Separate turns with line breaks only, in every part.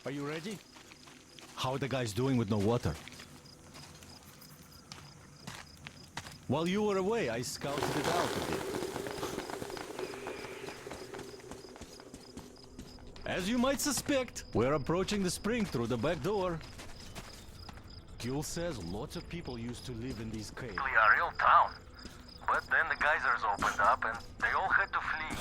Are you ready? How are the guys doing with no water? While you were away, I scouted it out a bit. As you might suspect, we're approaching the spring through the back door. Gil says lots of people used to live in these caves.
A real town. But then the geysers opened up and they all had to flee.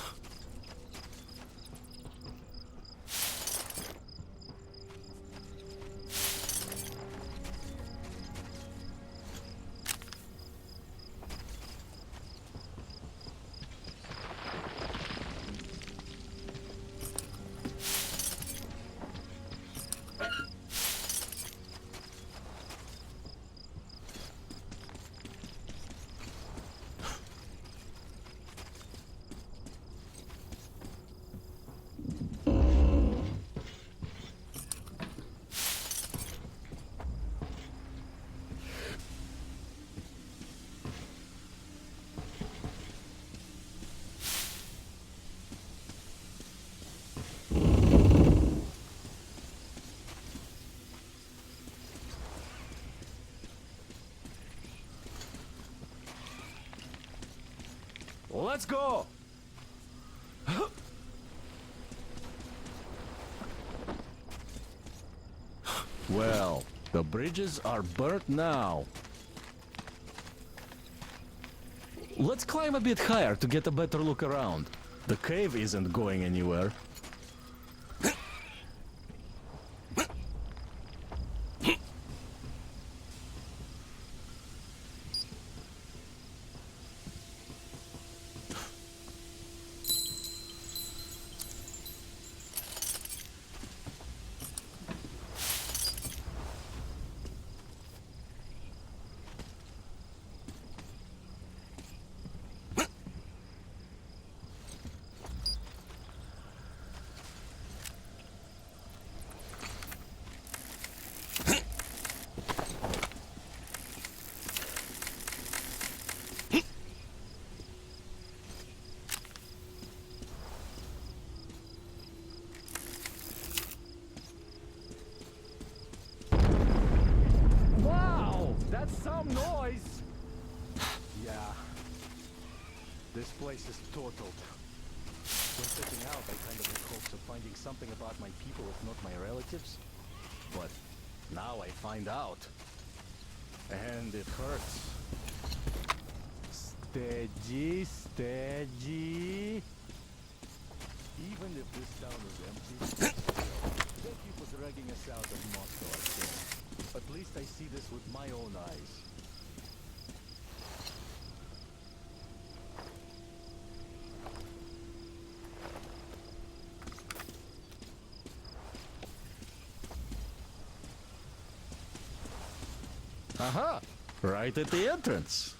Let's go! Well, the bridges are burnt now. Let's climb a bit higher to get a better look around. The cave isn't going anywhere. That's some noise! Yeah. This place is totaled. When setting out, I kind of had hopes of finding something about my people, if not my relatives. But now I find out. And it hurts. Steady, steady. Even if this town is empty, thank you for dragging us out of Moscow, Artyom. At least I see this with my own eyes. Aha! Right at the entrance.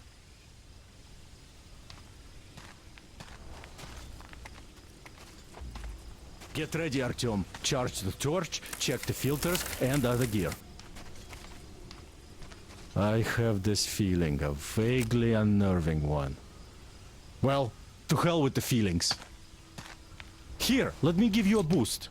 Get ready, Artyom. Charge the torch, check the filters and other gear. I have this feeling, a vaguely unnerving one. Well, to hell with the feelings. Here, let me give you a boost.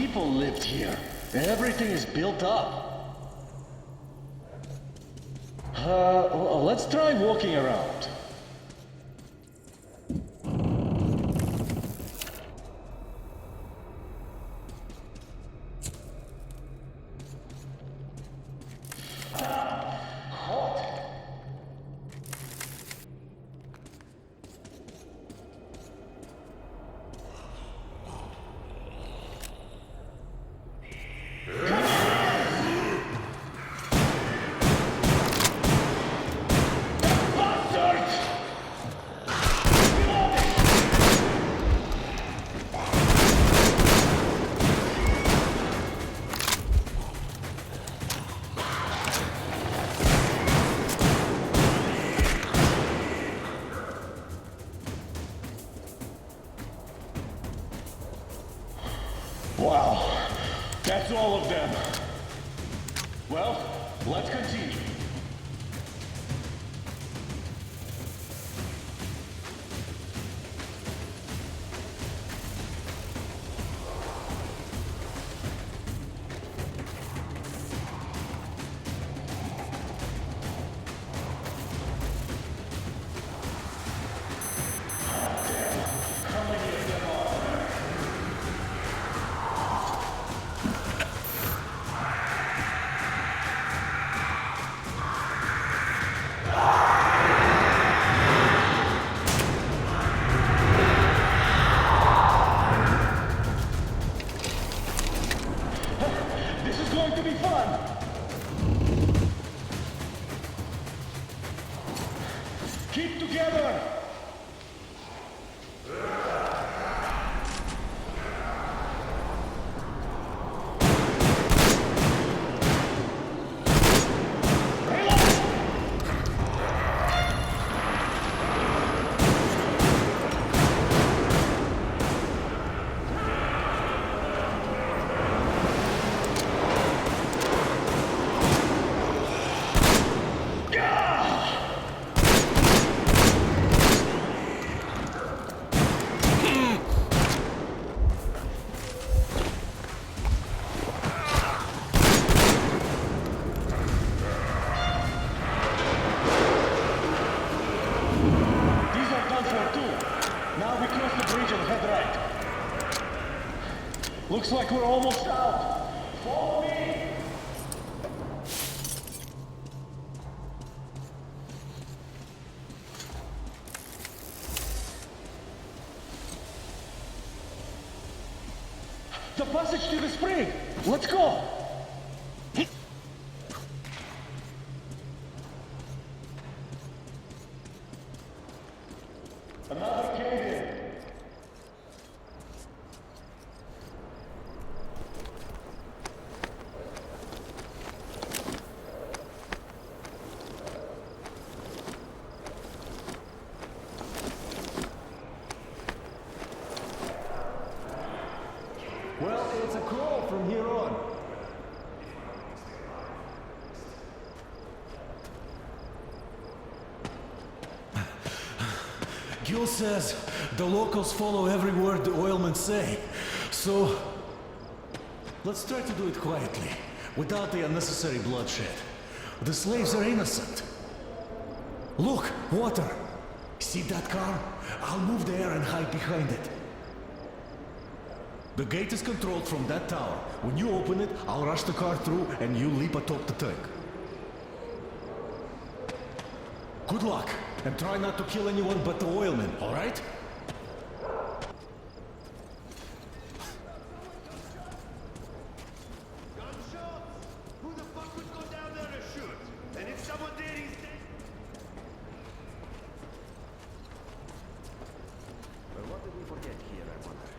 people lived here. Everything is built up. Let's try walking around. Wow, that's all of them. Well, let's continue. This is going to be fun! Keep together! Looks like we're almost out. Follow me! The passage to the spring! Let's go! Another cave-in!
Well, it's a crawl from here on.
Gil says the locals follow every word the oilmen say. So, let's try to do it quietly, without the unnecessary bloodshed. The slaves are innocent. Look, water. See that car? I'll move there and hide behind it. The gate is controlled from that tower. When you open it, I'll rush the car through and you leap atop the tank. Good luck, and try not to kill anyone but the oilmen, all right?
Gunshots? Who the fuck would go down there to shoot? And if someone did, he's dead.
Well, what did we forget here, I wonder?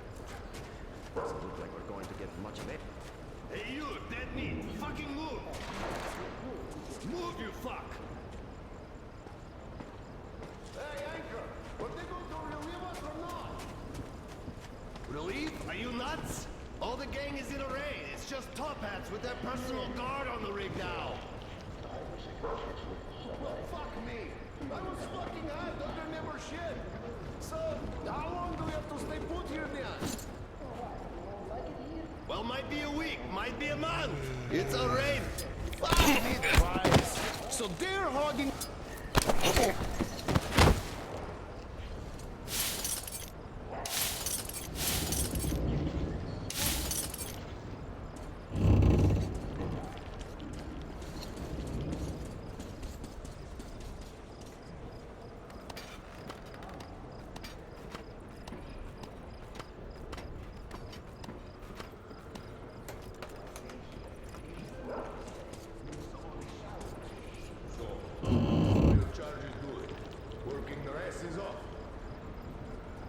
Doesn't look like we're going to get much of it.
Hey you, dead meat, fucking move! Move, you fuck!
Hey, Anchor! Were they going to relieve us or not?
Relief? Are you nuts? All the gang is in array. It's just top hats with their personal guard on the rig now.
Well, fuck me! I was fucking hard under never shit! So, how long do we have to stay put here then?
Well, might be a week, might be a month. It's a raid. Fuck me twice. So they're hogging.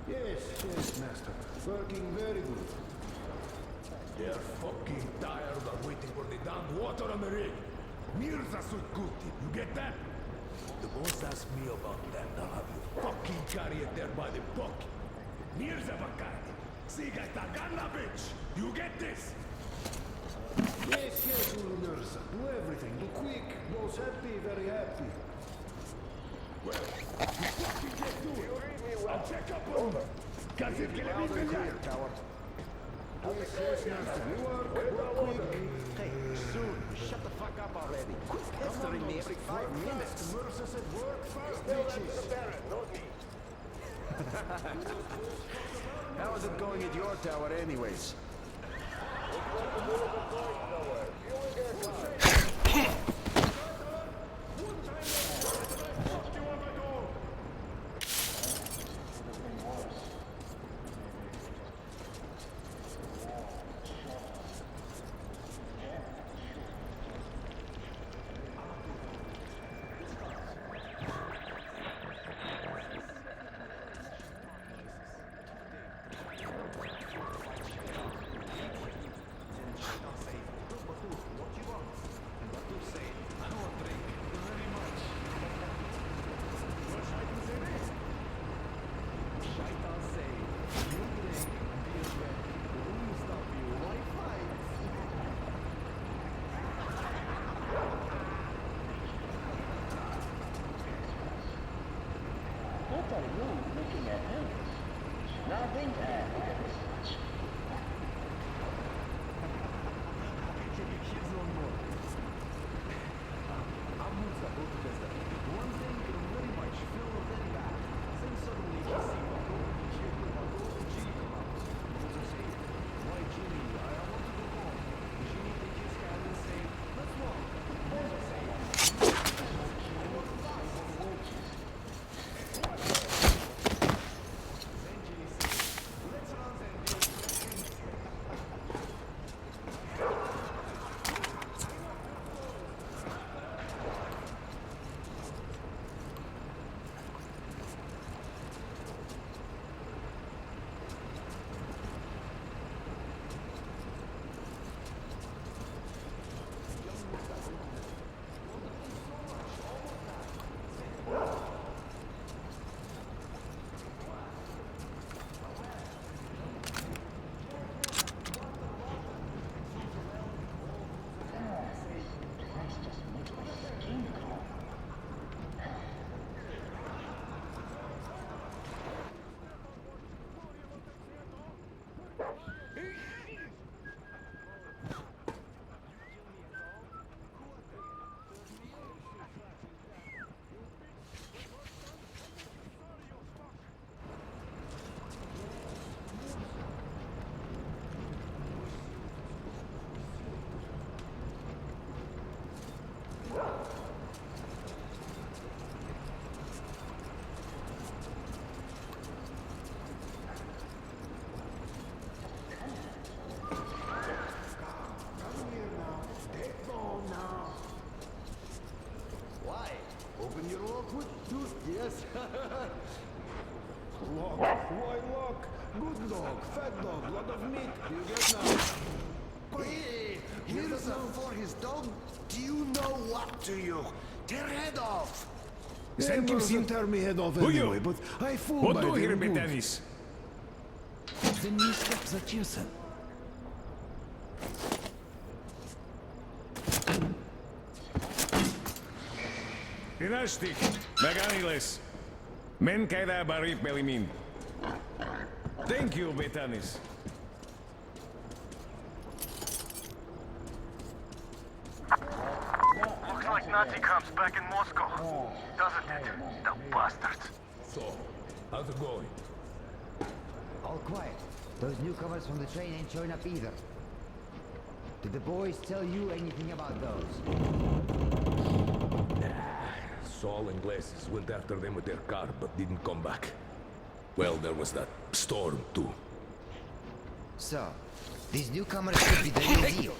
Yes, master. Working very good. They're fucking tired of waiting for the damn water on the rig. Mirza Sutkuti, you get that? The boss asked me about that. I'll have you fucking carry it there by the pocket. Mirza Bakati. Siga Tagana, bitch! You get this?
Yes, Ulu Mirza. Do everything. Do quick. Boss happy, very happy.
Well, you fucking get to it. I'll check up on them. Cause if you let me
Clear, coward. Yes, master. You work quick.
Hey, soon. Shut the fuck up already. Quit pestering me every 5 minutes.
Mirza said work fast, bitches.
How is it going at your tower anyways?
What are you looking at him? Nothing else.
Open your awkward tooth, yes. Lock, why lock? Good dog, fat dog, lot of meat. You get now. Hey, Mirza for his dog. Do you know what to you? Tear head off.
Thank you, Sim.
Tear me head off
Who
anyway,
you?
but I fool
What
by
do
them
here,
good.
Dennis?
The new step zачесан.
Dynastic, Meganiles. Men kaida bari pelimin. Thank you, Betanis.
Nazi camps back in Moscow. Doesn't it? The bastards.
So, how's it going?
All quiet. Those newcomers from the train ain't showing up either. Did the boys tell you anything about those?
Saul and Glasses went after them with their car, but didn't come back. Well, there was that storm, too.
So, these newcomers could be the real deal.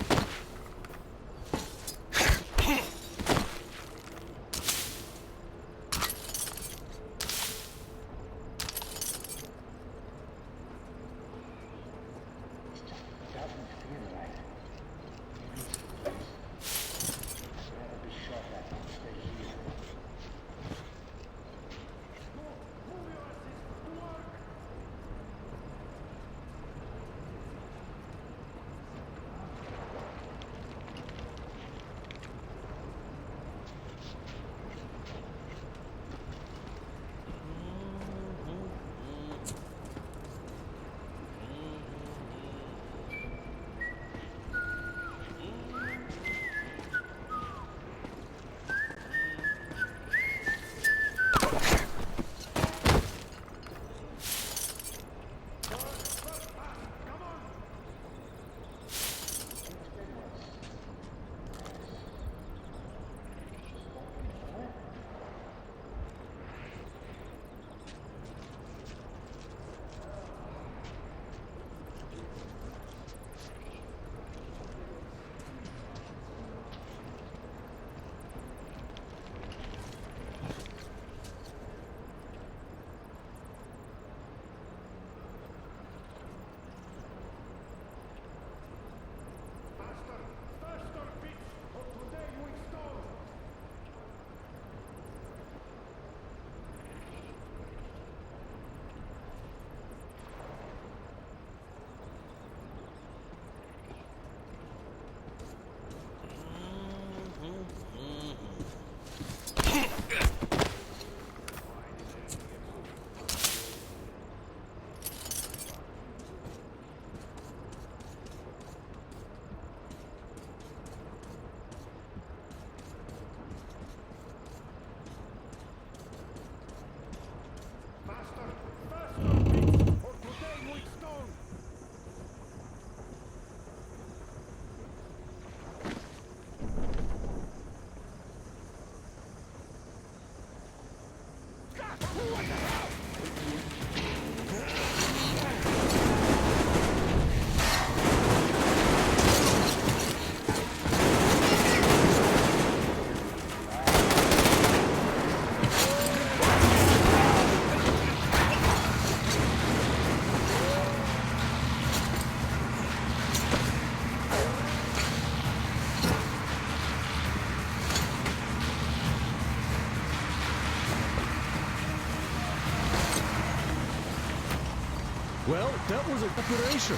Well, that was an operation.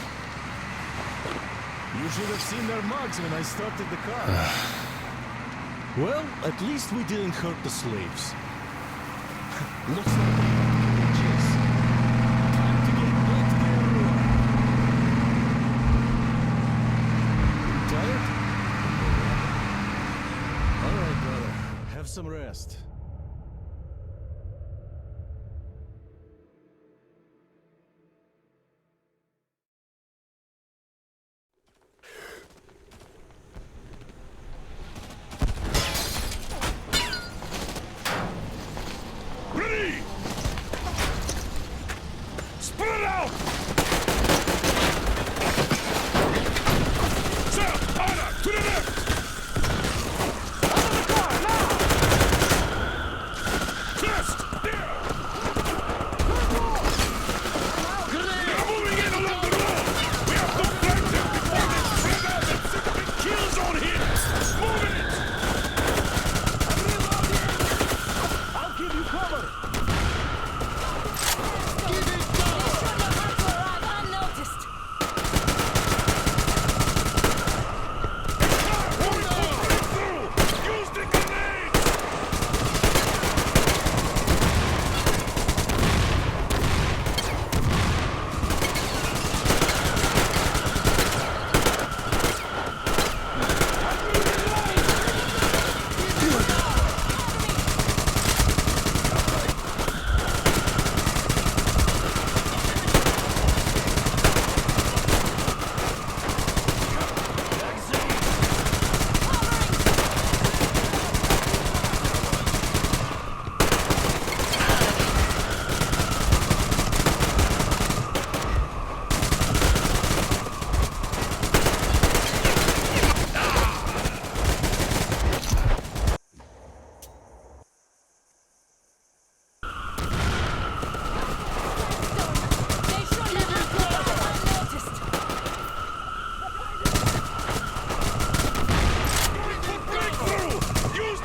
You should have seen their mugs when I started the car. Well, at least we didn't hurt the slaves. Looks like we got bridges. Time to get back to the Aurora. You tired? All right, brother. Have some rest.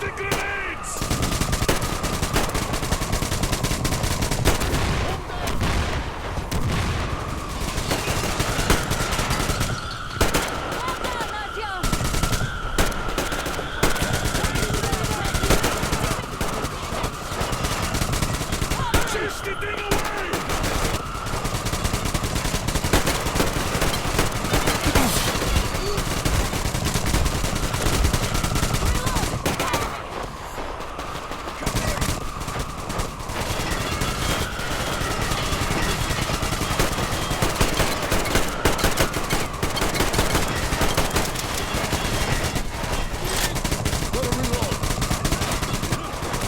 Tossing grenades! Chase the thing away!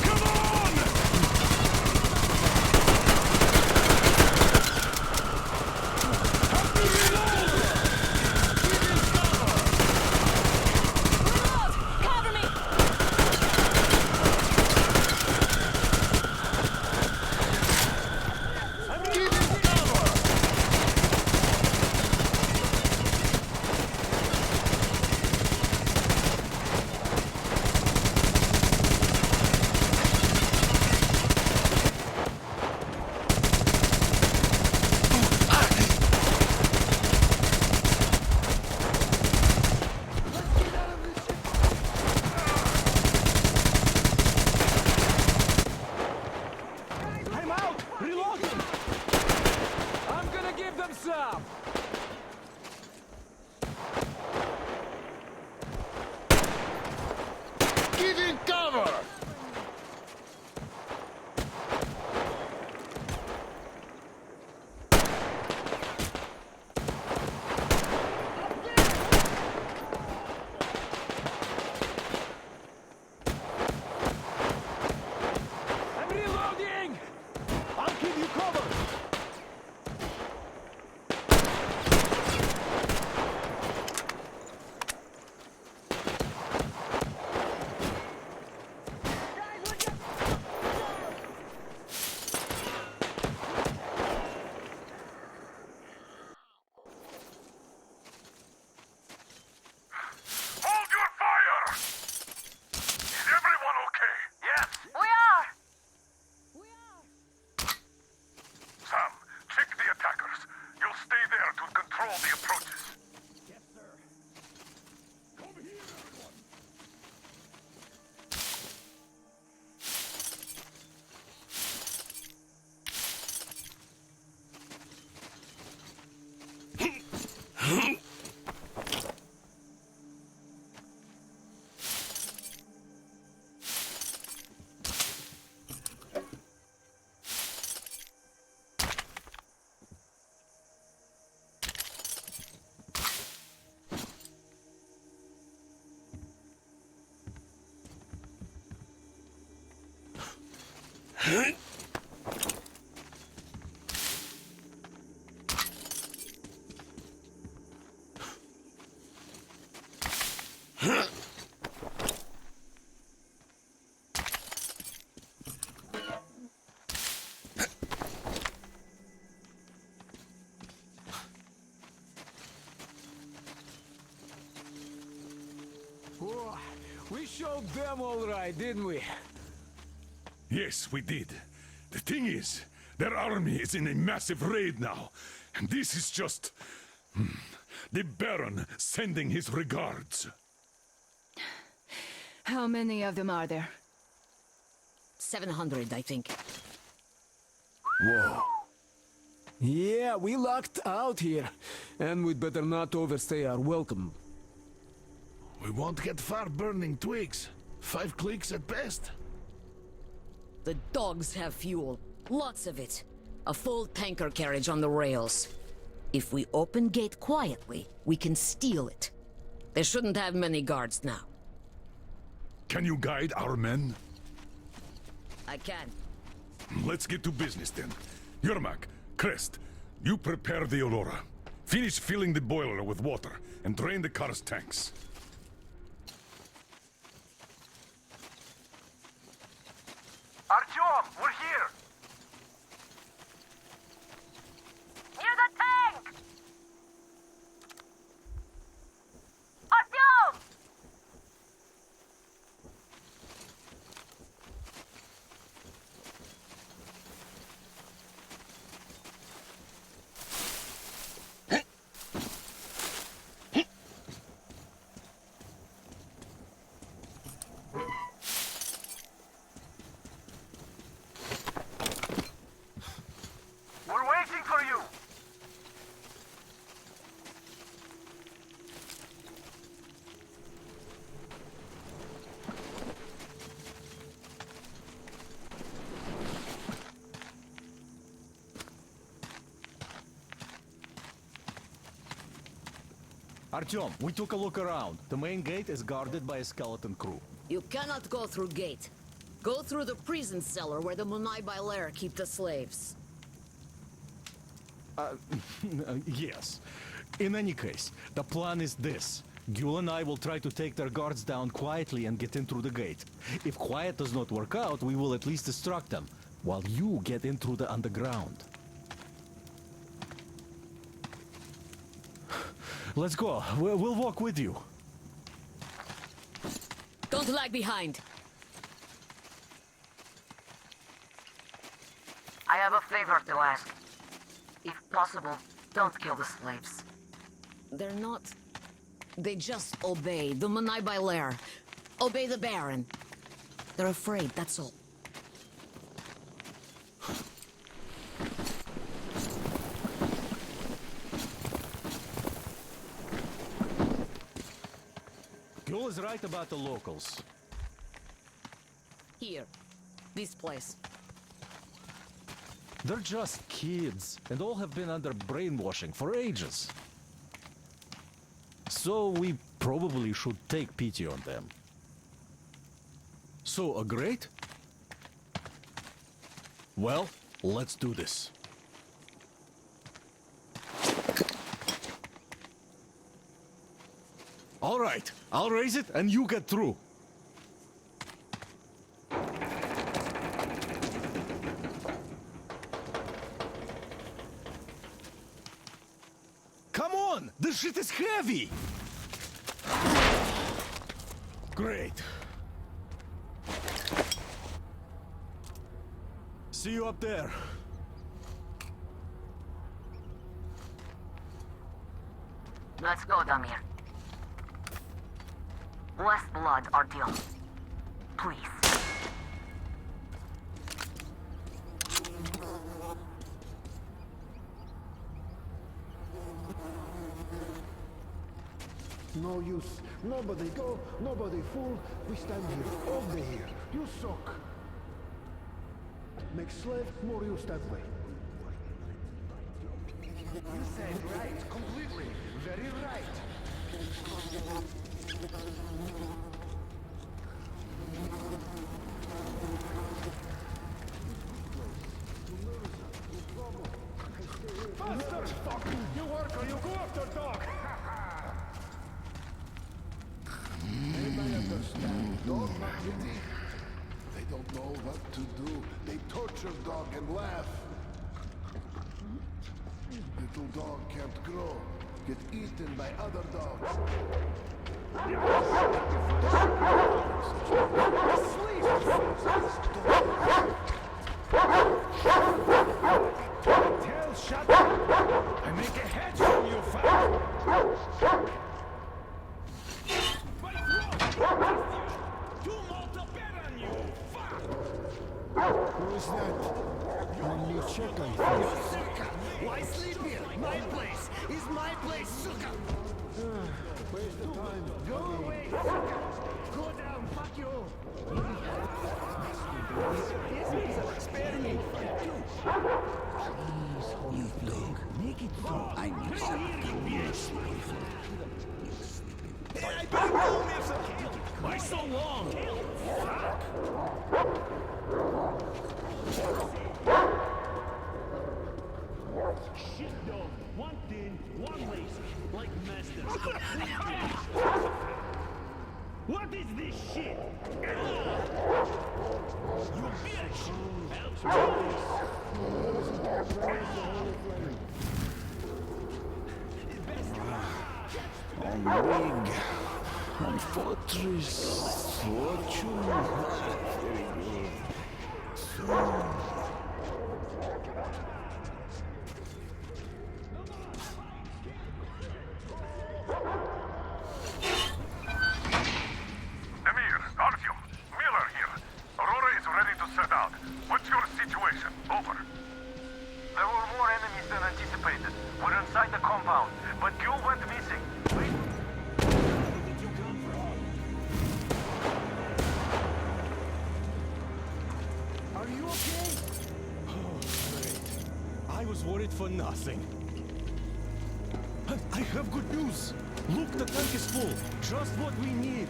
Come on! Have to reload!
Cover me!
I'm out! Reloading! I'm gonna give them some!
Giving cover!
I'm reloading! I'll give you cover!
Hold your fire! Is everyone okay? Yes.
We are!
Sam, check the attackers. You'll stay there to control the approaches.
Whoa, we showed them all right, didn't we?
Yes, we did. The thing is, their army is in a massive raid now, and this is just... the Baron sending his regards.
How many of them are there?
700, I think.
Whoa.
Yeah, we lucked out here. And we'd better not overstay our welcome.
We won't get far burning twigs. 5 clicks at best.
The dogs have fuel. Lots of it. A full tanker carriage on the rails. If we open gate quietly, we can steal it. They shouldn't have many guards now.
Can you guide our men?
I can.
Let's get to business then. Yermak, Crest, you prepare the Aurora. Finish filling the boiler with water and drain the car's tanks.
Artyom, we're here!
Near the tank! Artyom!
Artyom, we took a look around. The main gate is guarded by a skeleton crew.
You cannot go through gate. Go through the prison cellar where the Munai Bailer keep the slaves.
Yes. In any case, the plan is this. Gül and I will try to take their guards down quietly and get in through the gate. If quiet does not work out, we will at least distract them, while you get in through the underground. Let's go. We'll walk with you.
Don't lag behind.
I have a favor to ask. If possible, don't kill the slaves.
They're not... They just obey the Munai Bailer. Obey the Baron. They're afraid, that's all.
Gül is right about the locals.
Here. This place.
They're just kids, and all have been under brainwashing for ages. So we probably should take pity on them. So, agreed? Well, let's do this. All right, I'll raise it and you get through. Come on, this shit is heavy. Great. See you up there.
Let's go, Damir. Less blood, Artyom. Please.
No use. Nobody go, nobody fool. We stand here, all day here. You suck. Make slave, more use that way.
You said right, completely. Very right.
Faster! Fuck! You work or you go after dog!
Anybody understand? Dog marketing? They don't know what to do. They torture dog and laugh. Little dog can't grow. Get eaten by other dogs.
Tell, shut up! I make a hedge from you, fat!
Who is that? Only check on
Suka! Why sleep here? My place is my place, Suka!
Waste the time.
Go away, Suka! Go down, fuck you! Spare me!
You dog. Make it so. I need something.
I don't know me some kill! Why so long? Shit dog, one thin, one lazy, like masters. What is this shit? You bitch!
On rig. On fortress. Fortune. Very good. So.
Damir, Artyom, Miller here. Aurora is ready to set out. What's your situation? Over.
There were more enemies than anticipated. We're inside the compound, but Gül went missing. Wait. Where did you come from?
Are you okay? Oh, great. I was worried for nothing. I have good news. Look, the tank is full. Just what we need.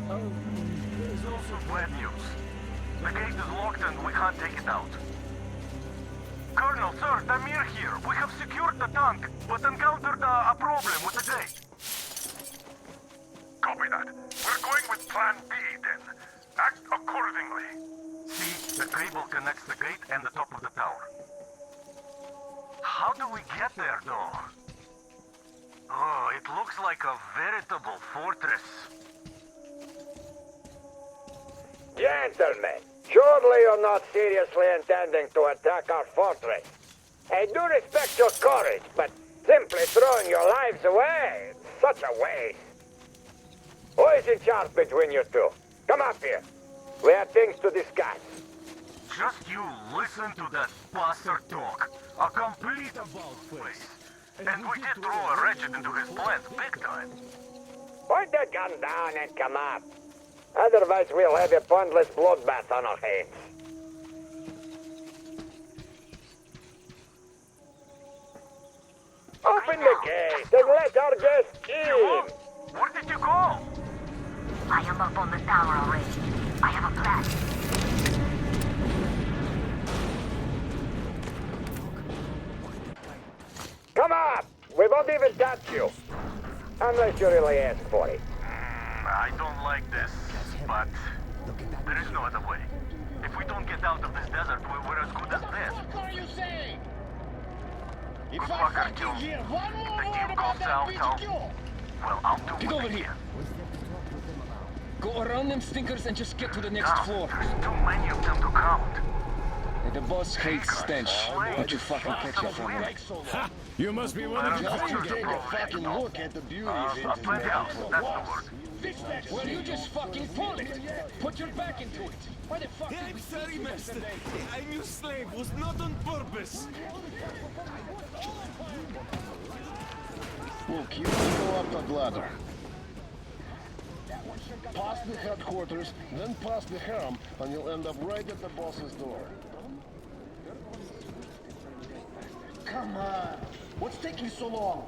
There's also bad news. The gate is locked and we can't take it out. Colonel, sir, Damir here. We have secured the tank, but encountered a problem with the gate.
Copy that. We're going with Plan B then. Act accordingly.
See, the cable connects the gate and the top of the tower. How do we get there, though? Oh, it looks like a veritable fortress.
Gentlemen, surely you're not seriously intending to attack our fortress. I do respect your courage, but simply throwing your lives away, it's such a waste. Who is in charge between you two? Come up here. We have things to discuss.
Just you listen to that bastard talk. A complete about-face. And we did throw a wretched into his plans big time.
Point that gun down and come up. Otherwise we'll have a pointless bloodbath on our hands. Open the gate and let our guests in!
Where did you go?
I am up on the tower already. I have a plan.
Come up! We won't even touch you. Unless you really ask for it.
I don't like this, but there is no other way. If we don't get out of this desert, we're as good as dead.
What are you saying?
Good luck, Artyom.
Hear one more
The
word
deal
about
goes
that
out,
BTQ.
well, I'll do
Get
what
over
I
here.
can.
Go around them stinkers and just get to the next
Now,
floor.
there's too many of them to count.
The boss hates stench. Don't you fucking catch it from me.
Ha!
You must be one
of the
Just
soldiers
take a
of
fucking
Rome.
look at the beauty
A
of
plenty house,
it.
that's the word.
Well, you just fucking pull it. Put your back into it. Why the fuck did we
Sorry,
beat you
master.
yesterday?
I'm your slave. Was not on purpose.
Look, you must go up that ladder. Past the headquarters, then past the harem, and you'll end up right at the boss's door. Come on! What's taking so long?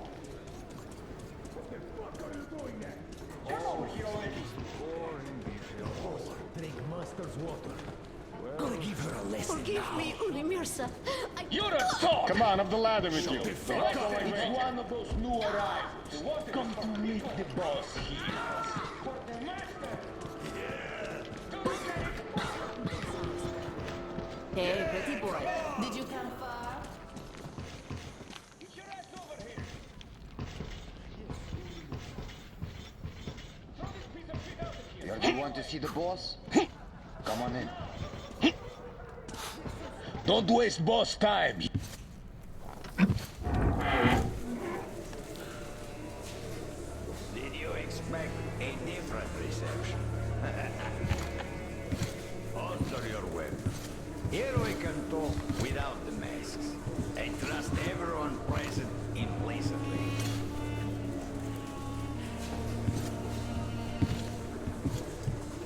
Drink master's water.
Gonna give her a lesson.
Forgive me, Ulimirsa.
You're a talk! Come on, up the ladder with you. It's one of those new arrivals. Come to meet the boss here.
Hey, pretty boy. Did you come far?
You want to see the boss? Come on in. Don't waste boss time.
Did you expect a different reception? Under your weapon. Here we can talk without the masks and trust everyone present implicitly.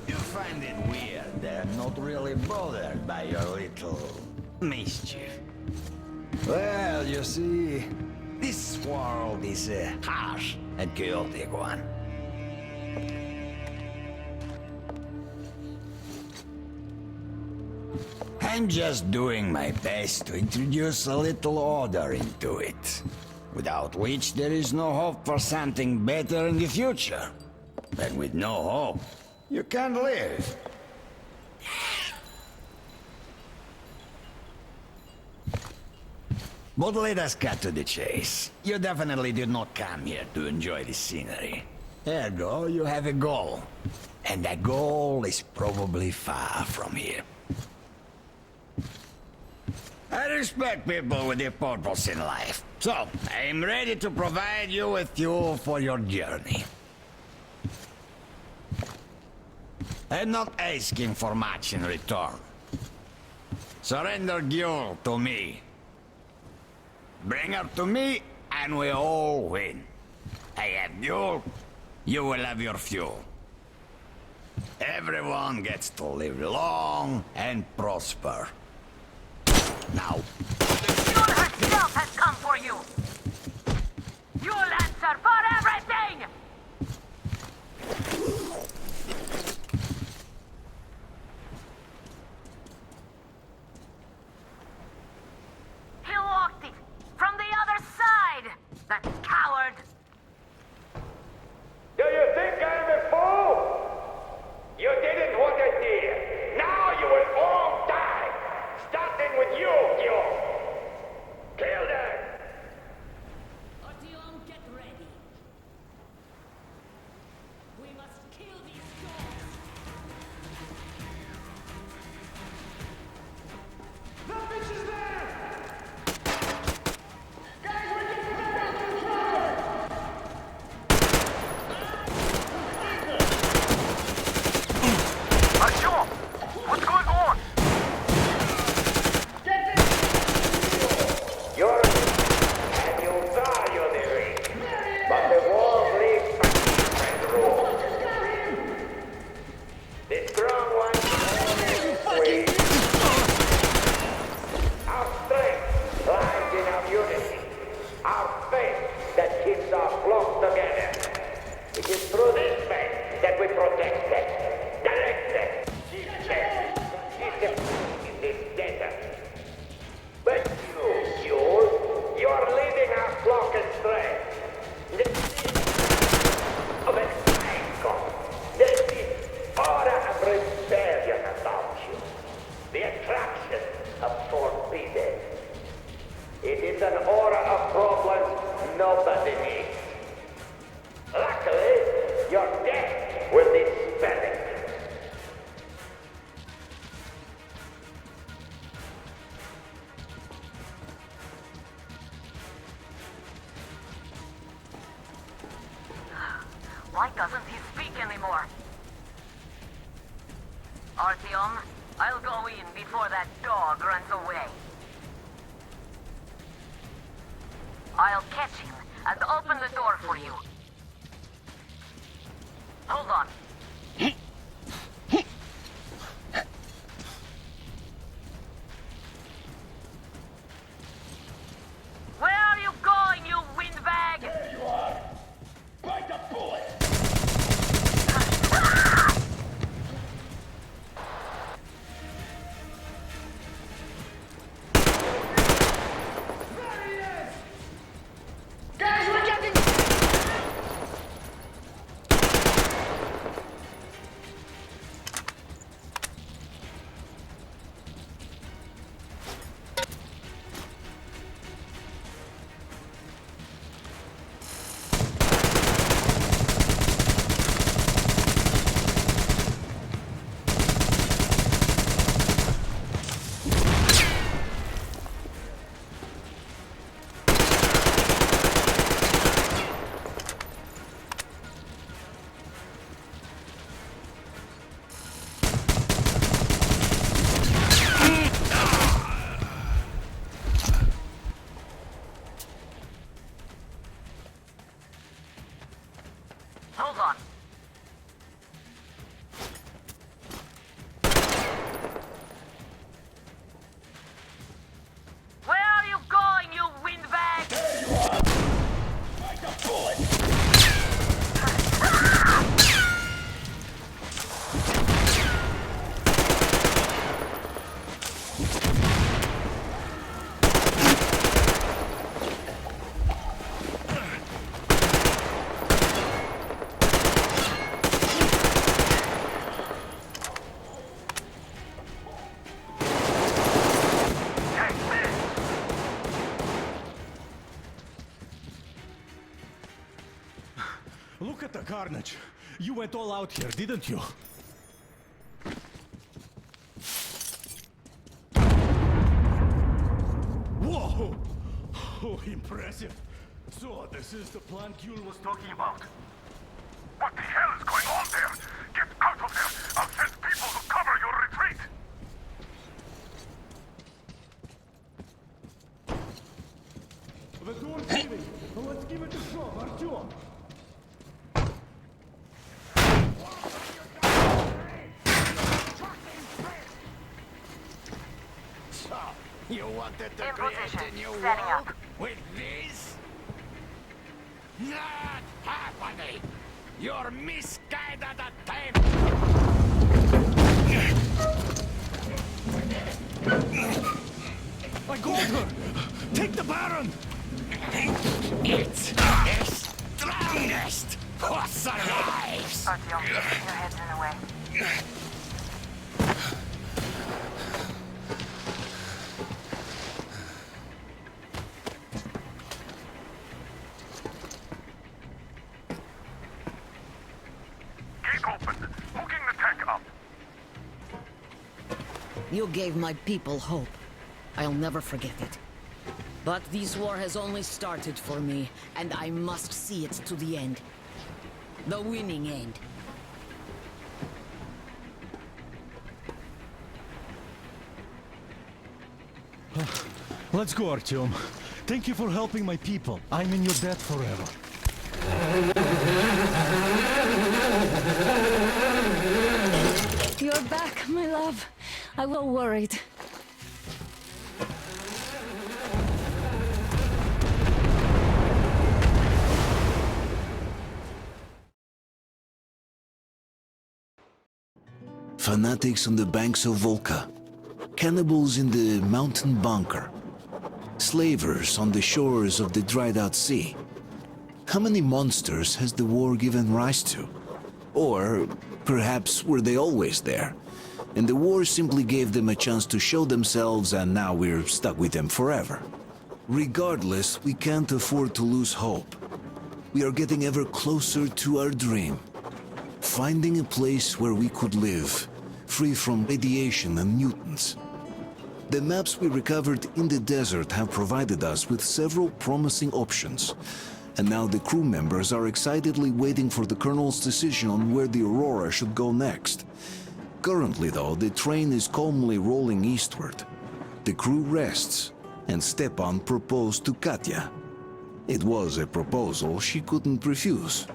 You find it weird they're not really bothered by your little mischief. Well, you see, this world is a harsh and chaotic one. I'm just doing my best to introduce a little order into it, without which there is no hope for something better in the future. And with no hope, you can't live. But let us cut to the chase. You definitely did not come here to enjoy the scenery. Ergo, you have a goal. And that goal is probably far from here. I respect people with a purpose in life. So, I'm ready to provide you with fuel for your journey. I'm not asking for much in return. Surrender Gül to me. Bring her to me, and we all win. I have Gül, you will have your fuel. Everyone gets to live long and prosper. Now.
The Stealth has come for you. Your land
The strong ones always win. Our strength lies in our unity. Our faith that keeps our flock together. It is through this faith that we protect them, direct them, teach them, in this desert. But you are leading our flock astray. Of an icon. There is aura of rebellion about you. The attraction of forbidden. It is an aura of problems nobody needs. Luckily, your death will dispel it.
Why doesn't he speak anymore? Artyom, I'll go in before that dog runs away. I'll catch him and open the door for you. Hold on. Where are you going, you windbag?
There you are! Bite the bullet!
There he is!
Guys, we're getting...
Hold on. Where are you going, you windbag?
There you are! Bite the bullet!
Look at the carnage. You went all out here, didn't you? Whoa! Oh, impressive. So, this is the plant Yul was talking about.
What the hell is going on there? Get out of there! I'll send people to cover your retreat!
The door's giving. Let's give it a shot, Artyom.
So, you wanted to
In
create
position.
a new
Setting
world
up.
with this? Not happening! Your misguided attempt!
I got her! Take the Baron!
It's the strongest who survives!
Artyom, your head's in the way.
Gate open! Hooking the tank up!
You gave my people hope. I'll never forget it. But this war has only started for me, and I must see it to the end. The winning end.
Let's go, Artyom. Thank you for helping my people. I'm in your debt forever.
You're back, my love. I was worried.
Fanatics on the banks of Volga. Cannibals in the mountain bunker. Slavers on the shores of the dried-out sea. How many monsters has the war given rise to? Or perhaps were they always there, and the war simply gave them a chance to show themselves and now we're stuck with them forever? Regardless, we can't afford to lose hope. We are getting ever closer to our dream. Finding a place where we could live, free from radiation and mutants. The maps we recovered in the desert have provided us with several promising options, and now the crew members are excitedly waiting for the Colonel's decision on where the Aurora should go next. Currently, though, the train is calmly rolling eastward. The crew rests, and Stepan proposed to Katya. It was a proposal she couldn't refuse.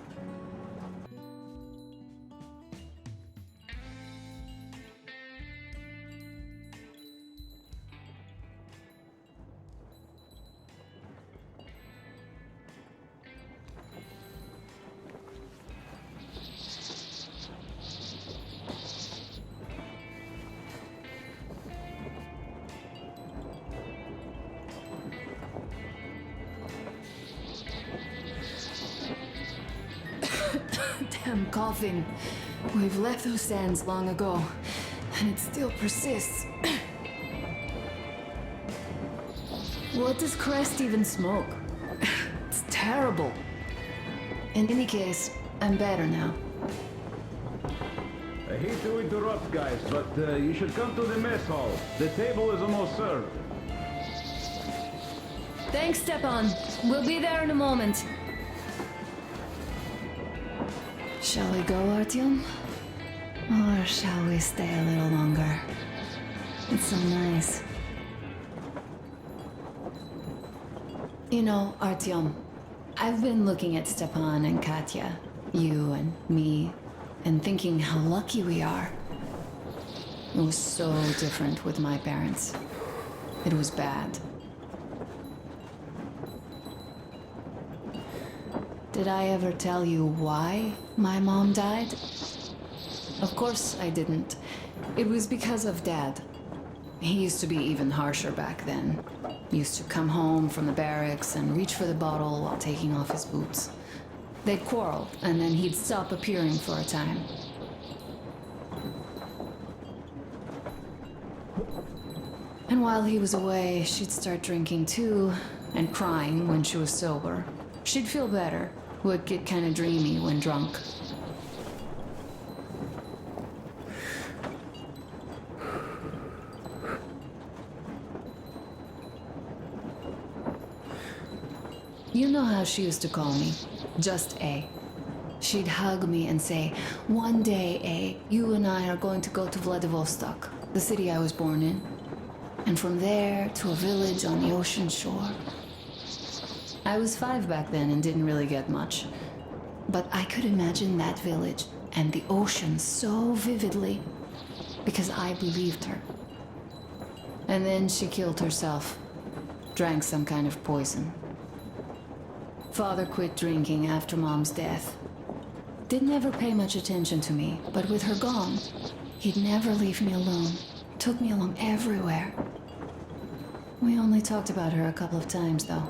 Damn coughing. We've left those sands long ago, and it still persists. What does Crest even smoke? It's terrible. In any case, I'm better now.
I hate to interrupt, guys, but you should come to the mess hall. The table is almost served.
Thanks, Stepan. We'll be there in a moment. Shall we go, Artyom? Or shall we stay a little longer? It's so nice. You know, Artyom, I've been looking at Stepan and Katya, you and me, and thinking how lucky we are. It was so different with my parents. It was bad. Did I ever tell you why my mom died? Of course I didn't. It was because of Dad. He used to be even harsher back then. He used to come home from the barracks and reach for the bottle while taking off his boots. They'd quarrel, and then he'd stop appearing for a time. And while he was away, she'd start drinking too, and crying when she was sober. She'd feel better, would get kind of dreamy when drunk. You know how she used to call me? Just A. She'd hug me and say, "One day, A, you and I are going to go to Vladivostok, the city I was born in. And from there to a village on the ocean shore." I was 5 back then and didn't really get much. But I could imagine that village and the ocean so vividly because I believed her. And then she killed herself, drank some kind of poison. Father quit drinking after Mom's death. Didn't ever pay much attention to me, but with her gone, he'd never leave me alone. Took me along everywhere. We only talked about her a couple of times, though.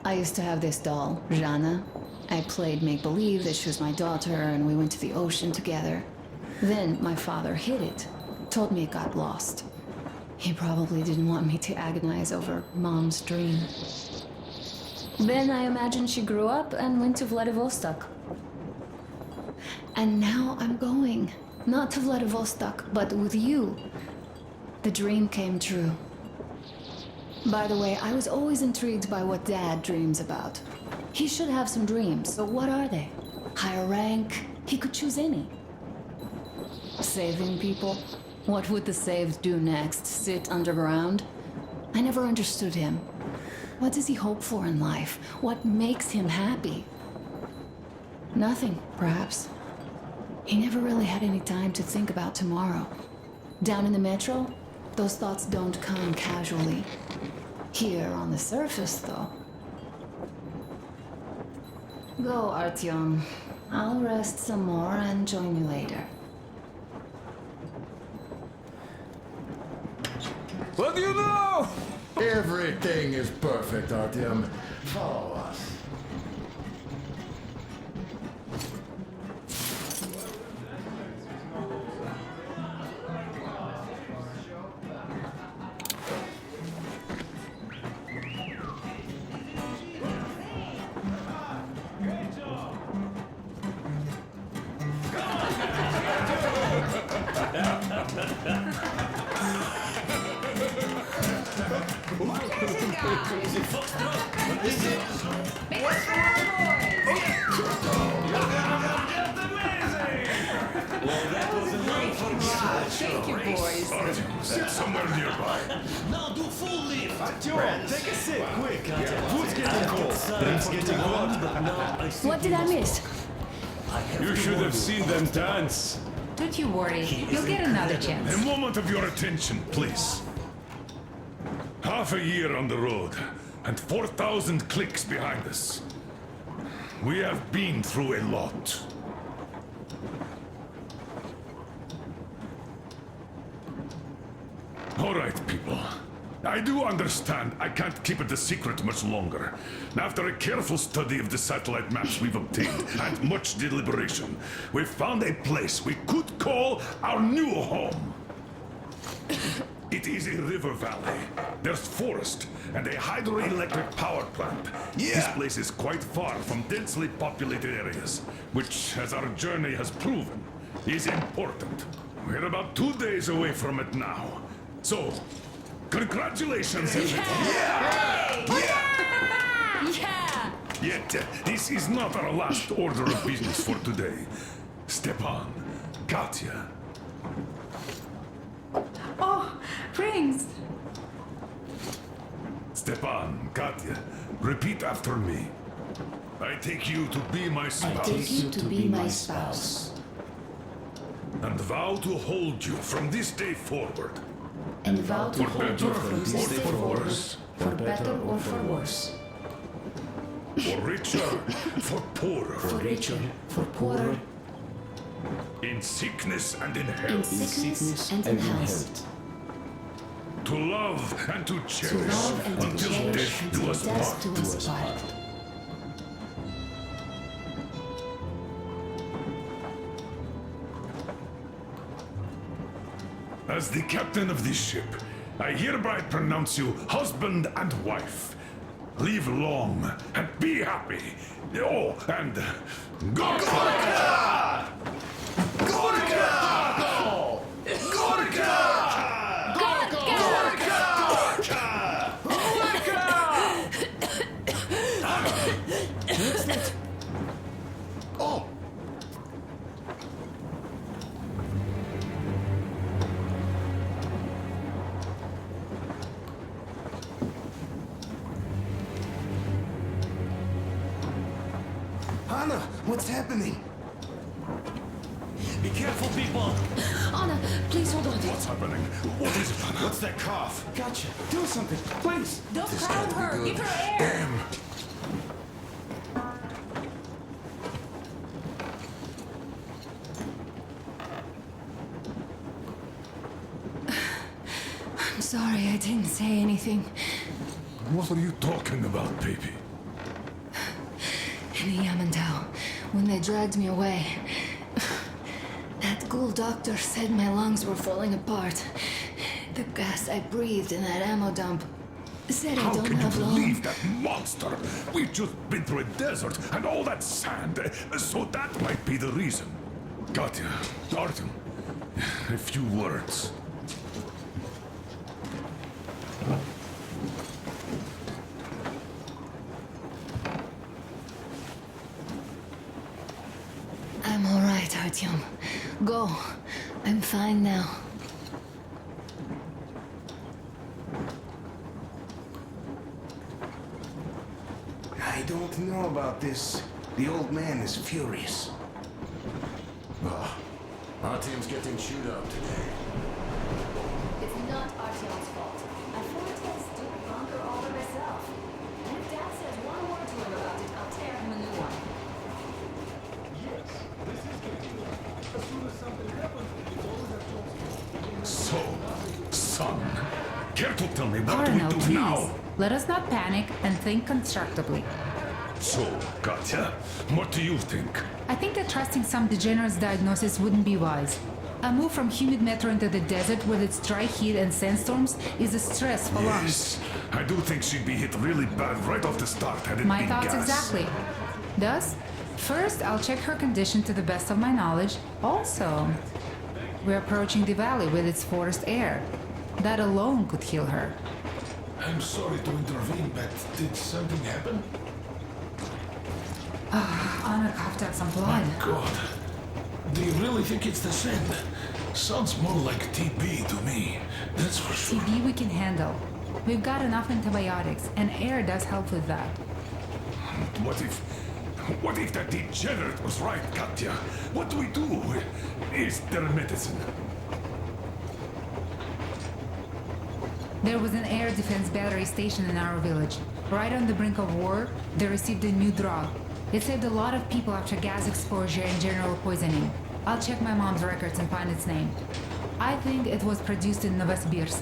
I used to have this doll, Jana. I played make-believe that she was my daughter, and we went to the ocean together. Then my father hid it, told me it got lost. He probably didn't want me to agonize over Mom's dream. Then I imagine she grew up and went to Vladivostok. And now I'm going. Not to Vladivostok, but with you. The dream came true. By the way, I was always intrigued by what Dad dreams about. He should have some dreams, so what are they? Higher rank? He could choose any. Saving people? What would the saved do next? Sit underground? I never understood him. What does he hope for in life? What makes him happy? Nothing, perhaps. He never really had any time to think about tomorrow. Down in the metro, those thoughts don't come casually. Here on the surface, though. Go, Artyom. I'll rest some more and join you later.
What do you know? Everything is perfect, Artyom. Follow us.
Thank you, boys.
Sit somewhere nearby.
Now do full lift. Artyom, take a sip, quick. Food's getting cold. Drinks getting hot, but now I see.
What did I miss?
You should have seen them dance.
Don't you worry, you'll get another chance.
A moment of your attention, please. Half a year on the road, and 4,000 clicks behind us. We have been through a lot. All right, people. I do understand I can't keep it a secret much longer. After a careful study of the satellite maps we've obtained and much deliberation, we've found a place we could call our new home. It is a river valley. There's forest and a hydroelectric power plant. Yeah. This place is quite far from densely populated areas, which, as our journey has proven, is important. We're about 2 days away from it now. So, congratulations, everyone.
Yeah!
Yet, this is not our last order of business for today. Stepan, Katya.
Oh, rings!
Stepan, Katya, repeat after me. I take you to be my spouse.
I take you to be my spouse.
And vow to hold you from this day forward.
And vow to hold you from this day
or for
forward,
worse.
for better or for worse.
For richer, for poorer.
For richer, for poorer.
In sickness and in
In
health.
sickness and in health.
To love and to
To
cherish
love and to
until
cherish
death do
until
us
death
part.
do us part.
As the captain of this ship, I hereby pronounce you husband and wife. Live long and be happy. Oh, and Gorka!
Gorka! Gorka! Oh!
Anna, what's happening?
Be careful, people.
Anna, please hold on.
What's happening? What is it, Anna?
What's that cough?
Gotcha. Do something, please.
Don't crowd her, give her air!
Damn!
I'm sorry I didn't say anything.
What are you talking about, baby?
In the Yamantau, when they dragged me away, that ghoul doctor said my lungs were falling apart. The gas I breathed in that ammo dump said I
How
don't
can you
have long.
believe that monster? We've just been through a desert and all that sand, so that might be the reason. Katya, Artyom, a few words.
I'm all right, Artyom. Go. I'm fine now.
I don't know about this. The old man is furious.
Artyom's getting chewed up today.
It's not Artyom's fault. I formed that stupid bunker all by myself. And if Dad says one word to him about it, I'll tear him a new one.
Yes, this is getting on. As soon as something happens, it's always Artyom's fault.
So, son, care to tell me what
Colonel,
we do
please.
now?
Let us not panic and think constructively.
So, Katya, what do you think?
I think that trusting some degenerate's diagnosis wouldn't be wise. A move from humid metro into the desert with its dry heat and sandstorms is a stress for lungs.
Yes, I do think she'd be hit really bad right off the start had it
My
been
thoughts
gas.
exactly. Thus, first I'll check her condition to the best of my knowledge. Also, we're approaching the valley with its forest air. That alone could heal her.
I'm sorry to intervene, but did something happen?
Anna coughed out some blood.
My God. Do you really think it's the sand? Sounds more like TB to me. That's for sure.
TB we can handle. We've got enough antibiotics, and air does help with that.
What if that degenerate was right, Katya? What do we do? Is there medicine?
There was an air defense battery station in our village. Right on the brink of war, they received a new drug. It saved a lot of people after gas exposure and general poisoning. I'll check my mom's records and find its name. I think it was produced in Novosibirsk.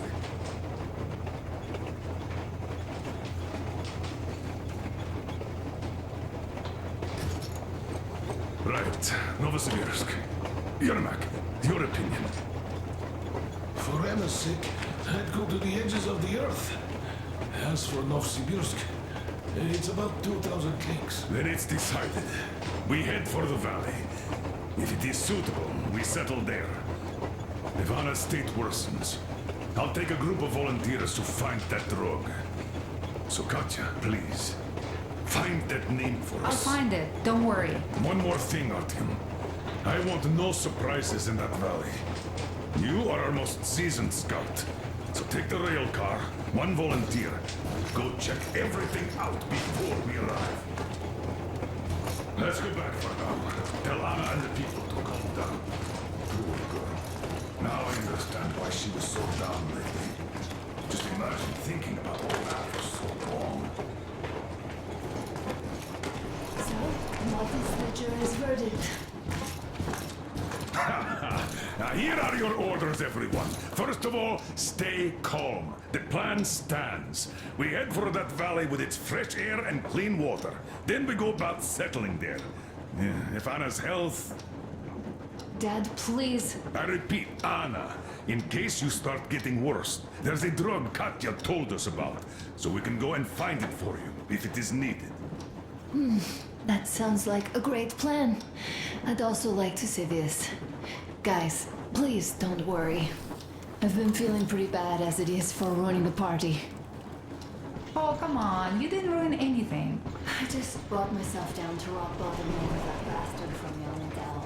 Right, Novosibirsk. Yermak, your opinion.
For Anna's sake, I'd go to the edges of the earth. As for Novosibirsk, it's about 2,000 clicks.
Then it's decided. We head for the valley. If it is suitable, we settle there. If Anna's state worsens, I'll take a group of volunteers to find that drug. So Katya, please, find that name for
I'll
us.
find it, don't worry.
One more thing, Artyom. I want no surprises in that valley. You are our most seasoned scout. So take the rail car, one volunteer. Go check everything out before we arrive. Let's go back for now. Tell Anna and the people to calm down. Poor girl. Now I understand why she was so down lately. Just imagine thinking about all that for so long.
So, what is the jury's verdict?
Now here are your orders, everyone. First of all, stay calm. The plan stands. We head for that valley with its fresh air and clean water. Then we go about settling there. If Anna's health...
Dad, please.
I repeat, Anna, in case you start getting worse, there's a drug Katya told us about, so we can go and find it for you, if it is needed.
That sounds like a great plan. I'd also like to say this. Guys, please don't worry. I've been feeling pretty bad as it is for ruining the party.
Oh, come on, you didn't ruin anything.
I just brought myself down to rock bottom with that bastard from Yellowdell.